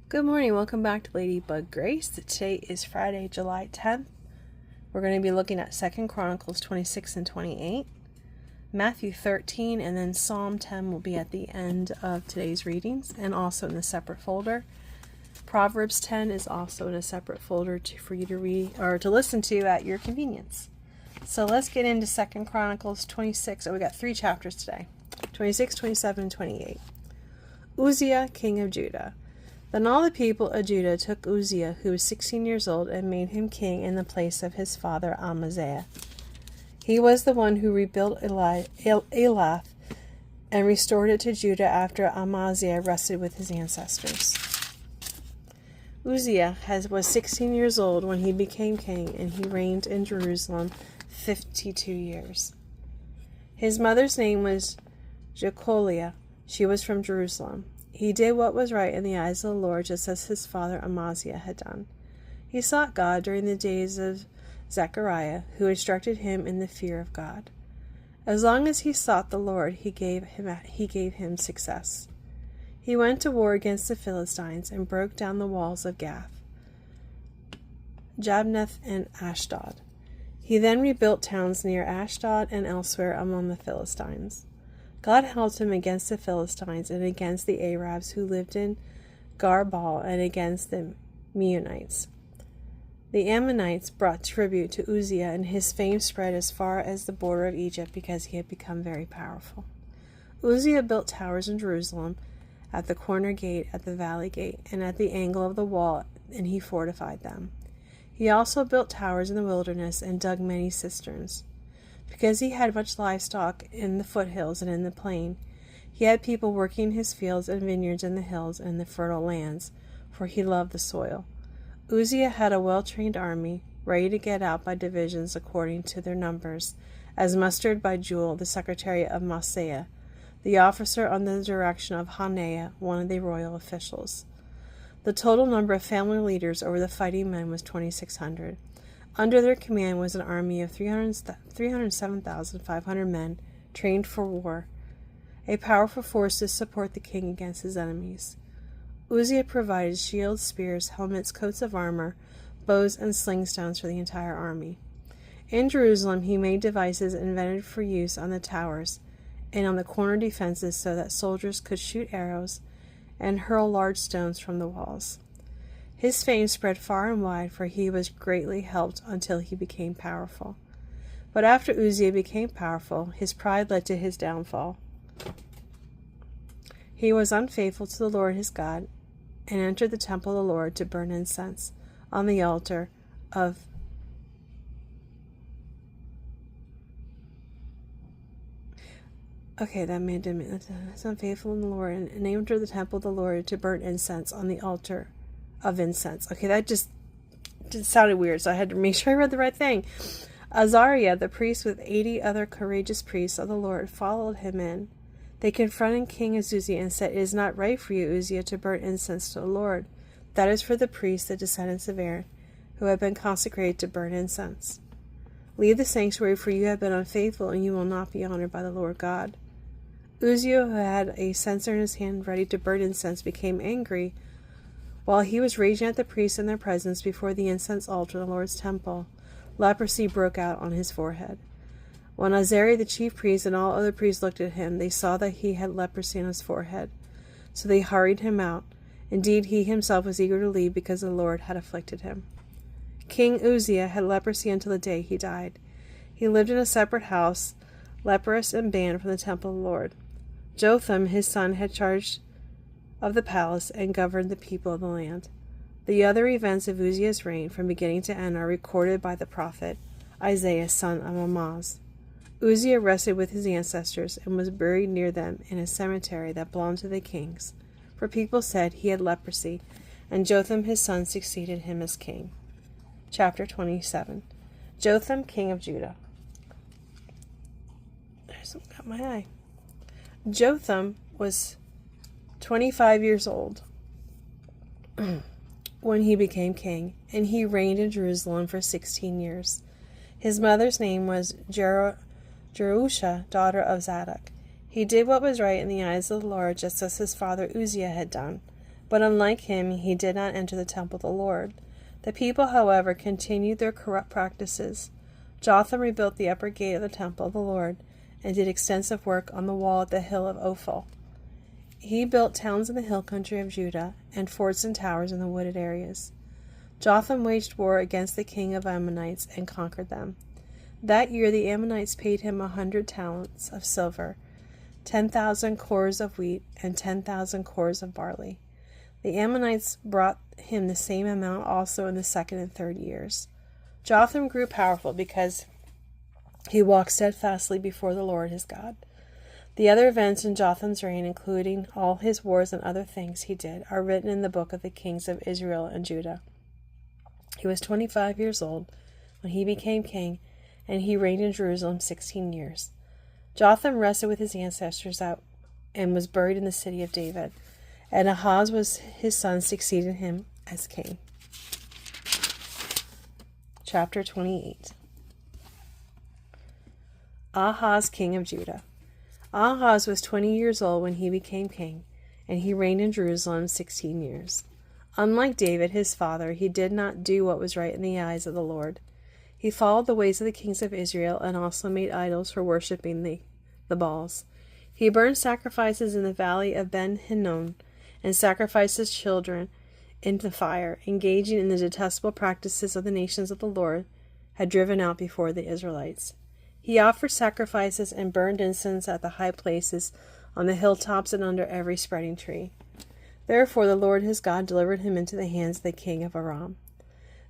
Good morning, welcome back to Ladybug Grace. Today is Friday, July 10th. We're going to be looking at 2 Chronicles 26 and 28, Matthew 13, and then Psalm 10 will be at the end of today's readings and also in a separate folder. Proverbs 10 is also in a separate folder for you to read or to listen to at your convenience. So let's get into 2 Chronicles 26. We got 3 chapters today, 26, 27, and 28. Uzziah, king of Judah. Then all the people of Judah took Uzziah, who was 16 years old, and made him king in the place of his father Amaziah. He was the one who rebuilt Elath and restored it to Judah after Amaziah rested with his ancestors. Uzziah was 16 years old when he became king, and he reigned in Jerusalem 52 years. His mother's name was Jecoliah. She was from Jerusalem. He did what was right in the eyes of the Lord, just as his father Amaziah had done. He sought God during the days of Zechariah, who instructed him in the fear of God. As long as he sought the Lord, he gave him success. He went to war against the Philistines and broke down the walls of Gath, Jabneh, and Ashdod. He then rebuilt towns near Ashdod and elsewhere among the Philistines. God helped him against the Philistines and against the Arabs who lived in Garbal and against the Meunites. The Ammonites brought tribute to Uzziah, and his fame spread as far as the border of Egypt because he had become very powerful. Uzziah built towers in Jerusalem, at the corner gate, at the valley gate, and at the angle of the wall, and he fortified them. He also built towers in the wilderness and dug many cisterns. Because he had much livestock in the foothills and in the plain, he had people working his fields and vineyards in the hills and the fertile lands, for he loved the soil. Uzziah had a well-trained army, ready to get out by divisions according to their numbers, as mustered by Joel, the secretary of Maaseiah, the officer under the direction of Hananiah, one of the royal officials. The total number of family leaders over the fighting men was 2,600. Under their command was an army of 307,500 men trained for war, a powerful force to support the king against his enemies. Uzziah provided shields, spears, helmets, coats of armor, bows, and sling stones for the entire army. In Jerusalem he made devices invented for use on the towers and on the corner defenses so that soldiers could shoot arrows and hurl large stones from the walls. His fame spread far and wide, for he was greatly helped until he became powerful. But after Uzziah became powerful, his pride led to his downfall. He was unfaithful to the Lord his God, and entered the temple of the Lord to burn incense on the altar of that man didn't. It's unfaithful in the Lord, and entered the temple of the Lord to burn incense on the altar of incense. That just sounded weird, so I had to make sure I read the right thing. Azariah, the priest, with 80 other courageous priests of the Lord, followed him in. They confronted King Uzziah and said, "It is not right for you, Uzziah, to burn incense to the Lord. That is for the priests, the descendants of Aaron, who have been consecrated to burn incense. Leave the sanctuary, for you have been unfaithful, and you will not be honored by the Lord God." Uzziah, who had a censer in his hand ready to burn incense, became angry. While he was raging at the priests in their presence before the incense altar of the Lord's temple, leprosy broke out on his forehead. When Azariah the chief priest and all other priests looked at him, they saw that he had leprosy on his forehead. So they hurried him out. Indeed, he himself was eager to leave because the Lord had afflicted him. King Uzziah had leprosy until the day he died. He lived in a separate house, leprous and banned from the temple of the Lord. Jotham, his son, had charge of the palace and governed the people of the land. The other events of Uzziah's reign from beginning to end are recorded by the prophet Isaiah, son of Amoz. Uzziah rested with his ancestors and was buried near them in a cemetery that belonged to the kings, for people said he had leprosy, and Jotham his son succeeded him as king. Chapter 27. Jotham, king of Judah. There's something got my eye. Jotham was 25 years old when he became king, and he reigned in Jerusalem for 16 years. His mother's name was Jerusha, daughter of Zadok. He did what was right in the eyes of the Lord, just as his father Uzziah had done. But unlike him, he did not enter the temple of the Lord. The people, however, continued their corrupt practices. Jotham rebuilt the upper gate of the temple of the Lord and did extensive work on the wall at the hill of Ophel. He built towns in the hill country of Judah and forts and towers in the wooded areas. Jotham waged war against the king of Ammonites and conquered them. That year the Ammonites paid him 100 talents of silver, 10,000 cores of wheat, and 10,000 cores of barley. The Ammonites brought him the same amount also in the second and third years. Jotham grew powerful because he walked steadfastly before the Lord his God. The other events in Jotham's reign, including all his wars and other things he did, are written in the book of the kings of Israel and Judah. He was 25 years old when he became king, and he reigned in Jerusalem 16 years. Jotham rested with his ancestors out and was buried in the city of David, and Ahaz was his son succeeded him as king. Chapter 28. Ahaz, king of Judah. Ahaz was 20 years old when he became king, and he reigned in Jerusalem 16 years. Unlike David, his father, he did not do what was right in the eyes of the Lord. He followed the ways of the kings of Israel and also made idols for worshipping the Baals. He burned sacrifices in the valley of Ben Hinnom and sacrificed his children in the fire, engaging in the detestable practices of the nations of the Lord had driven out before the Israelites. He offered sacrifices and burned incense at the high places, on the hilltops, and under every spreading tree. Therefore the Lord his God delivered him into the hands of the king of Aram.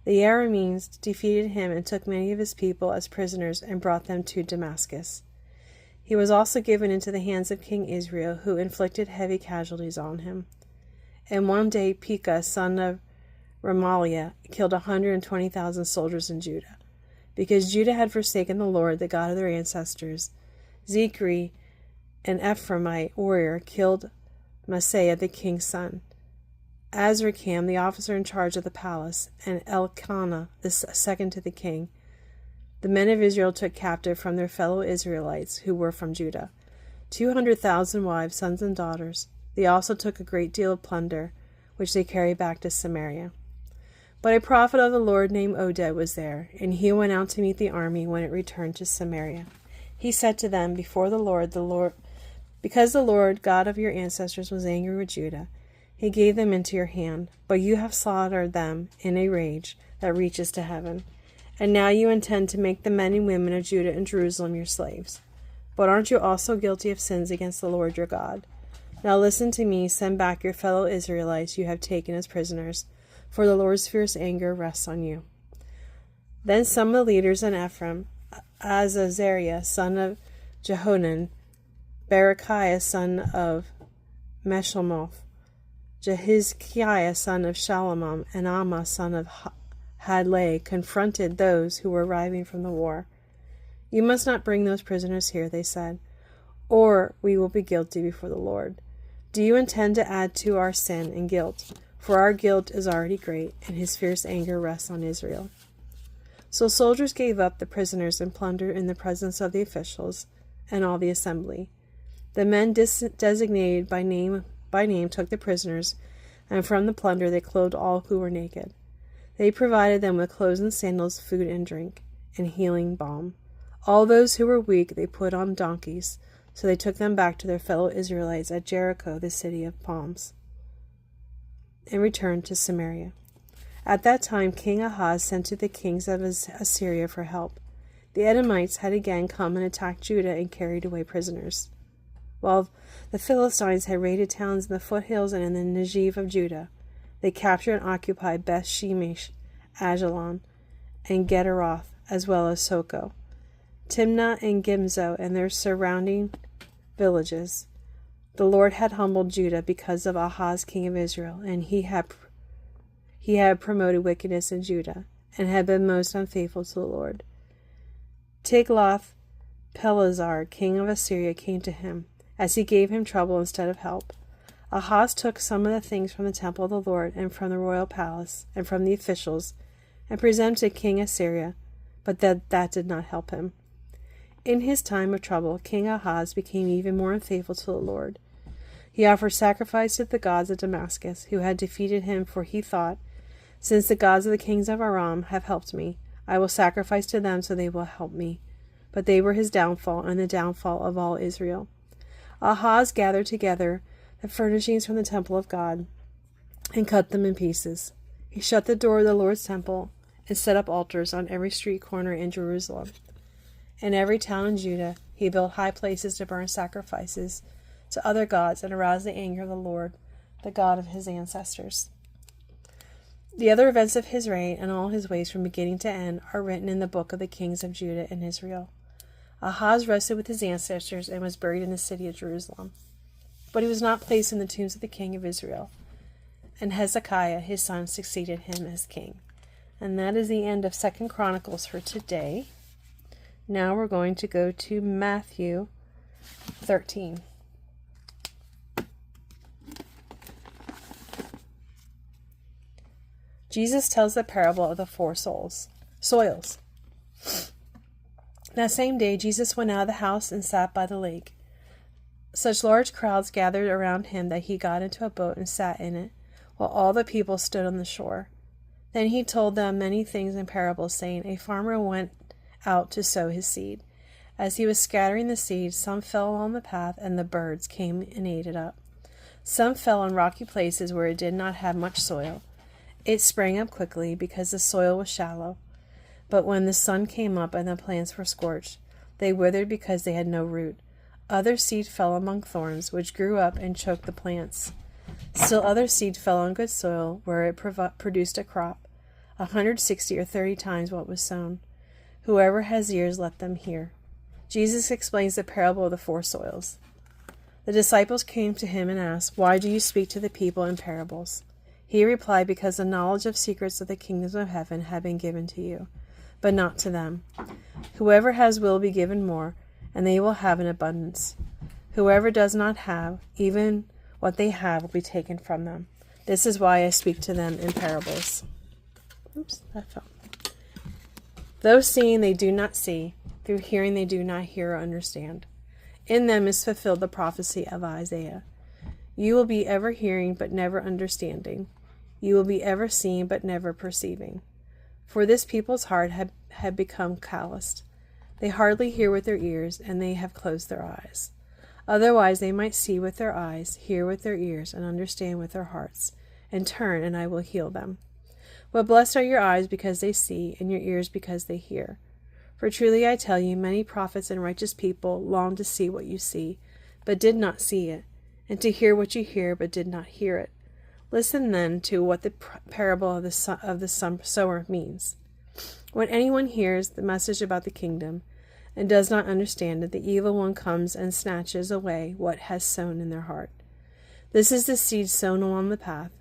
The Arameans defeated him and took many of his people as prisoners and brought them to Damascus. He was also given into the hands of King Israel, who inflicted heavy casualties on him. And one day Pekah, son of Remaliah, killed 120,000 soldiers in Judah. Because Judah had forsaken the Lord, the God of their ancestors, Zechri, an Ephraimite warrior, killed Maaseiah, the king's son, Azrikam, the officer in charge of the palace, and Elkanah, the second to the king. The men of Israel took captive from their fellow Israelites who were from Judah 200,000 wives, sons, and daughters. They also took a great deal of plunder, which they carried back to Samaria. But a prophet of the Lord named Oded was there, and he went out to meet the army when it returned to Samaria. He said to them, because the Lord, God of your ancestors, was angry with Judah, he gave them into your hand, but you have slaughtered them in a rage that reaches to heaven. And now you intend to make the men and women of Judah and Jerusalem your slaves. But aren't you also guilty of sins against the Lord your God? Now listen to me, send back your fellow Israelites you have taken as prisoners, for the Lord's fierce anger rests on you. Then some of the leaders in Ephraim, Azazariah, son of Jehonan, Berechiah, son of Meshelmoth, Jehizkiah, son of Shallum, and Ammah, son of Hadlai, confronted those who were arriving from the war. You must not bring those prisoners here, they said, or we will be guilty before the Lord. Do you intend to add to our sin and guilt? For our guilt is already great, and his fierce anger rests on Israel. So soldiers gave up the prisoners and plunder in the presence of the officials and all the assembly. The men designated by name took the prisoners, and from the plunder they clothed all who were naked. They provided them with clothes and sandals, food and drink, and healing balm. All those who were weak they put on donkeys, so they took them back to their fellow Israelites at Jericho, the city of palms, and returned to Samaria. At that time King Ahaz sent to the kings of Assyria for help. The Edomites had again come and attacked Judah and carried away prisoners, while the Philistines had raided towns in the foothills and in the Negev of Judah. They captured and occupied Beth Shemesh, Ajalon, and Gederoth, as well as Soko, Timnah and Gimzo, and their surrounding villages. The Lord had humbled Judah because of Ahaz, king of Israel, and he had promoted wickedness in Judah, and had been most unfaithful to the Lord. Tiglath-Pileser, king of Assyria, came to him, as he gave him trouble instead of help. Ahaz took some of the things from the temple of the Lord, and from the royal palace, and from the officials, and presented to King Assyria, but that did not help him. In his time of trouble, King Ahaz became even more unfaithful to the Lord. He offered sacrifice to the gods of Damascus, who had defeated him, for he thought, Since the gods of the kings of Aram have helped me, I will sacrifice to them so they will help me. But they were his downfall, and the downfall of all Israel. Ahaz gathered together the furnishings from the temple of God, and cut them in pieces. He shut the door of the Lord's temple, and set up altars on every street corner in Jerusalem. In every town in Judah he built high places to burn sacrifices to other gods and arouse the anger of the Lord, the God of his ancestors. The other events of his reign and all his ways from beginning to end are written in the book of the kings of Judah and Israel. Ahaz rested with his ancestors and was buried in the city of Jerusalem. But he was not placed in the tombs of the king of Israel, and Hezekiah his son succeeded him as king. And that is the end of 2 Chronicles for today. Now we're going to go to Matthew 13. Jesus tells the parable of the four soils. That same day Jesus went out of the house and sat by the lake. Such large crowds gathered around him that he got into a boat and sat in it, while all the people stood on the shore. Then he told them many things in parables, saying, A farmer went out to sow his seed. As he was scattering the seed, some fell along the path, and the birds came and ate it up. Some fell on rocky places where it did not have much soil. It sprang up quickly because the soil was shallow. But when the sun came up and the plants were scorched, they withered because they had no root. Other seed fell among thorns, which grew up and choked the plants. Still other seed fell on good soil, where it produced a crop, 160 or 30 times what was sown. Whoever has ears, let them hear. Jesus explains the parable of the four soils. The disciples came to him and asked, Why do you speak to the people in parables? He replied, Because the knowledge of secrets of the kingdoms of heaven have been given to you, but not to them. Whoever has will be given more, and they will have an abundance. Whoever does not have, even what they have will be taken from them. This is why I speak to them in parables. Oops, that fell. Though seeing they do not see, through hearing they do not hear or understand. In them is fulfilled the prophecy of Isaiah. You will be ever hearing, but never understanding. You will be ever seeing, but never perceiving. For this people's heart had become calloused. They hardly hear with their ears, and they have closed their eyes. Otherwise they might see with their eyes, hear with their ears, and understand with their hearts, and turn, and I will heal them. But blessed are your eyes because they see, and your ears because they hear. For truly I tell you, many prophets and righteous people longed to see what you see, but did not see it, and to hear what you hear, but did not hear it. Listen then to what the parable of the sower means. When anyone hears the message about the kingdom and does not understand it, the evil one comes and snatches away what has sown in their heart. This is the seed sown along the path.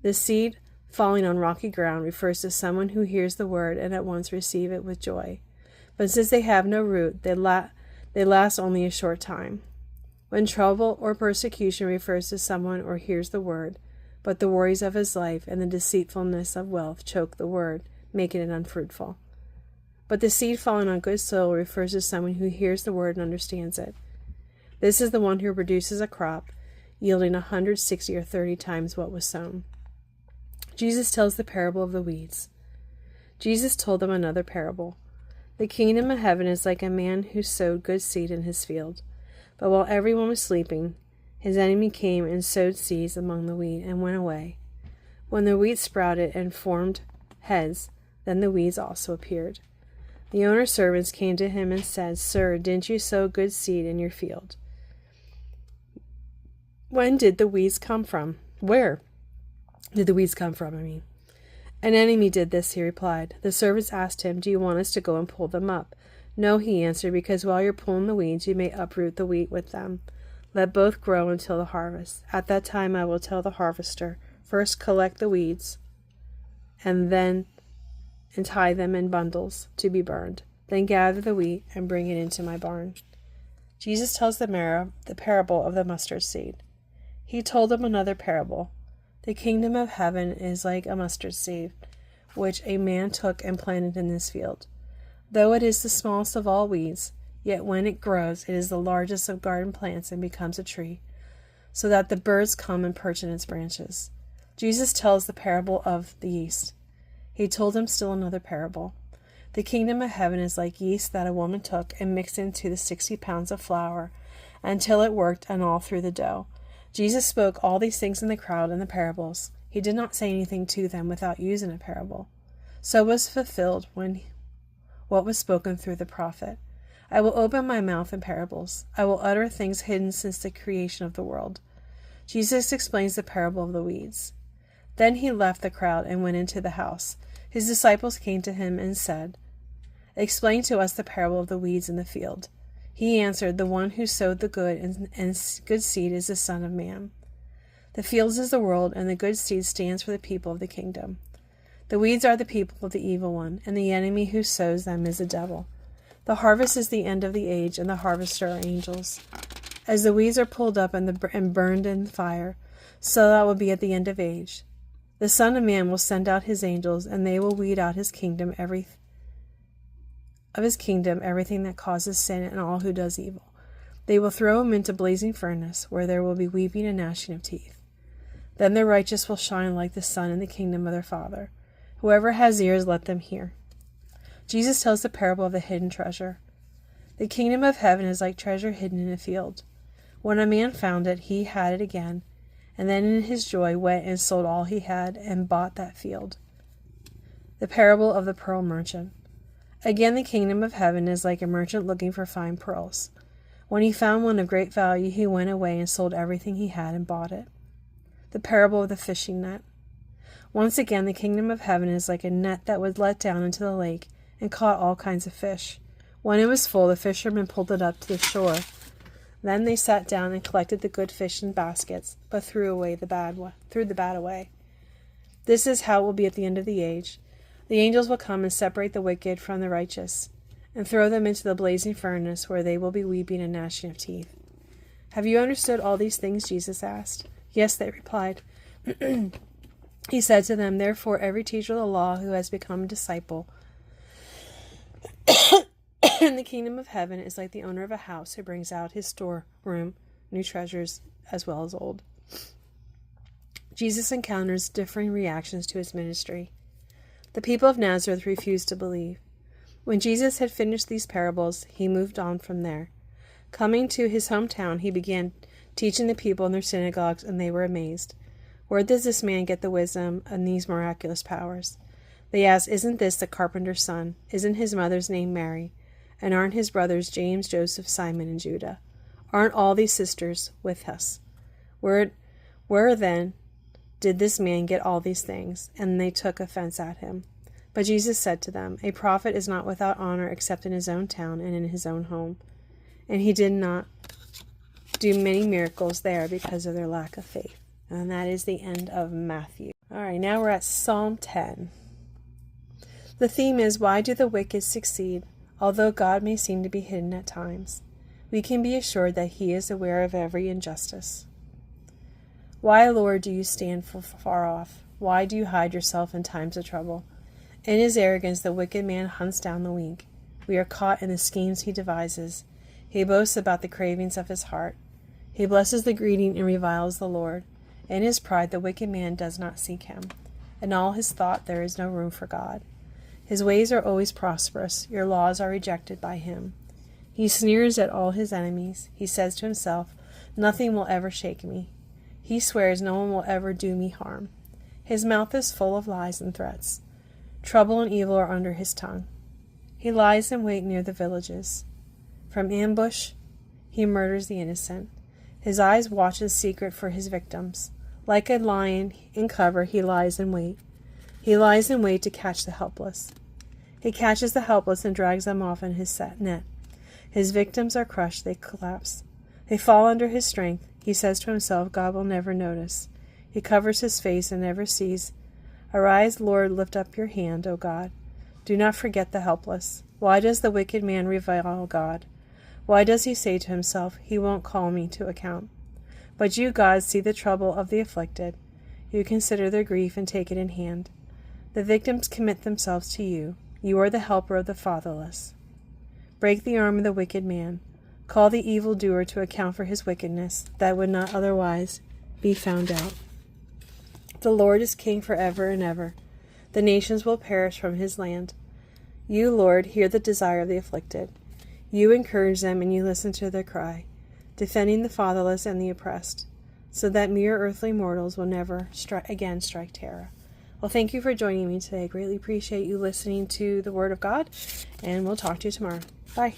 The seed falling on rocky ground refers to someone who hears the word and at once receive it with joy. But since they have no root, they last only a short time. When trouble or persecution refers to someone or hears the word, but the worries of his life and the deceitfulness of wealth choke the word, making it unfruitful. But the seed falling on good soil refers to someone who hears the word and understands it. This is the one who produces a crop, yielding 160 or 30 times what was sown. Jesus tells the parable of the weeds. Jesus told them another parable. The kingdom of heaven is like a man who sowed good seed in his field. But while everyone was sleeping, his enemy came and sowed seeds among the wheat and went away. When the wheat sprouted and formed heads, then the weeds also appeared. The owner's servants came to him and said, Sir, didn't you sow good seed in your field? When did the weeds come from? Where did the weeds come from, An enemy did this, he replied. The servants asked him, Do you want us to go and pull them up? No, he answered, because while you're pulling the weeds, you may uproot the wheat with them. Let both grow until the harvest. At that time I will tell the harvester, First collect the weeds, and tie them in bundles to be burned. Then gather the wheat and bring it into my barn. Jesus tells the parable of the mustard seed. He told them another parable. The kingdom of heaven is like a mustard seed, which a man took and planted in his field. Though it is the smallest of all weeds, yet when it grows, it is the largest of garden plants and becomes a tree, so that the birds come and perch in its branches. Jesus tells the parable of the yeast. He told them still another parable. The kingdom of heaven is like yeast that a woman took and mixed into the 60 pounds of flour until it worked and all through the dough. Jesus spoke all these things in the crowd in the parables. He did not say anything to them without using a parable. So was fulfilled what was spoken through the prophet. I will open my mouth in parables. I will utter things hidden since the creation of the world. Jesus explains the parable of the weeds. Then he left the crowd and went into the house. His disciples came to him and said, "Explain to us the parable of the weeds in the field." He answered, "The one who sowed the good and good seed is the Son of Man. The fields is the world, and the good seed stands for the people of the kingdom. The weeds are the people of the evil one, and the enemy who sows them is the devil. The harvest is the end of the age, and the harvester are angels. As the weeds are pulled up and burned in fire, so that will be at the end of age. The Son of Man will send out his angels, and they will weed out everything that causes sin and all who does evil. They will throw him into blazing furnace, where there will be weeping and gnashing of teeth. Then the righteous will shine like the sun in the kingdom of their Father. Whoever has ears, let them hear." Jesus tells the parable of the hidden treasure. The kingdom of heaven is like treasure hidden in a field. When a man found it, he had it again, and then in his joy went and sold all he had and bought that field. The parable of the pearl merchant. Again, the kingdom of heaven is like a merchant looking for fine pearls. When he found one of great value, he went away and sold everything he had and bought it. The parable of the fishing net. Once again, the kingdom of heaven is like a net that was let down into the lake and caught all kinds of fish. When it was full, the fishermen pulled it up to the shore. Then they sat down and collected the good fish in baskets, but threw the bad away. This is how it will be at the end of the age. The angels will come and separate the wicked from the righteous, and throw them into the blazing furnace, where they will be weeping and gnashing of teeth. "Have you understood all these things?" Jesus asked. "Yes," they replied. He said to them, "Therefore every teacher of the law who has become a disciple in the kingdom of heaven is like the owner of a house who brings out his storeroom new treasures as well as old." Jesus encounters differing reactions to his ministry. The people of Nazareth refused to believe. When Jesus had finished these parables, he moved on from there. Coming to his hometown, he began teaching the people in their synagogues, and they were amazed. "Where does this man get the wisdom and these miraculous powers?" They asked, "Isn't this the carpenter's son? Isn't his mother's name Mary? And aren't his brothers James, Joseph, Simon, and Judah? Aren't all these sisters with us? Where then did this man get all these things?" And they took offense at him. But Jesus said to them, "A prophet is not without honor except in his own town and in his own home." And he did not do many miracles there because of their lack of faith. And that is the end of Matthew. All right, now we're at Psalm 10. The theme is, why do the wicked succeed? Although God may seem to be hidden at times, we can be assured that he is aware of every injustice. Why, Lord, do you stand far off? Why do you hide yourself in times of trouble? In his arrogance, the wicked man hunts down the weak. We are caught in the schemes he devises. He boasts about the cravings of his heart. He blesses the greedy and reviles the Lord. In his pride, the wicked man does not seek him. In all his thought, there is no room for God. His ways are always prosperous. Your laws are rejected by him. He sneers at all his enemies. He says to himself, "Nothing will ever shake me." He swears no one will ever do me harm. His mouth is full of lies and threats. Trouble and evil are under his tongue. He lies in wait near the villages. From ambush, he murders the innocent. His eyes watch in secret for his victims. Like a lion in cover, he lies in wait. He lies in wait to catch the helpless. He catches the helpless and drags them off in his net. His victims are crushed, they collapse. They fall under his strength. He says to himself, God will never notice. He covers his face and never sees. Arise, Lord, lift up your hand, O God. Do not forget the helpless. Why does the wicked man revile God? Why does he say to himself, he won't call me to account? But you, God, see the trouble of the afflicted. You consider their grief and take it in hand. The victims commit themselves to you. You are the helper of the fatherless. Break the arm of the wicked man. Call the evildoer to account for his wickedness, that would not otherwise be found out. The Lord is king forever and ever. The nations will perish from his land. You, Lord, hear the desire of the afflicted. You encourage them and you listen to their cry, defending the fatherless and the oppressed, so that mere earthly mortals will never again strike terror. Well, thank you for joining me today. I greatly appreciate you listening to the Word of God, and we'll talk to you tomorrow. Bye.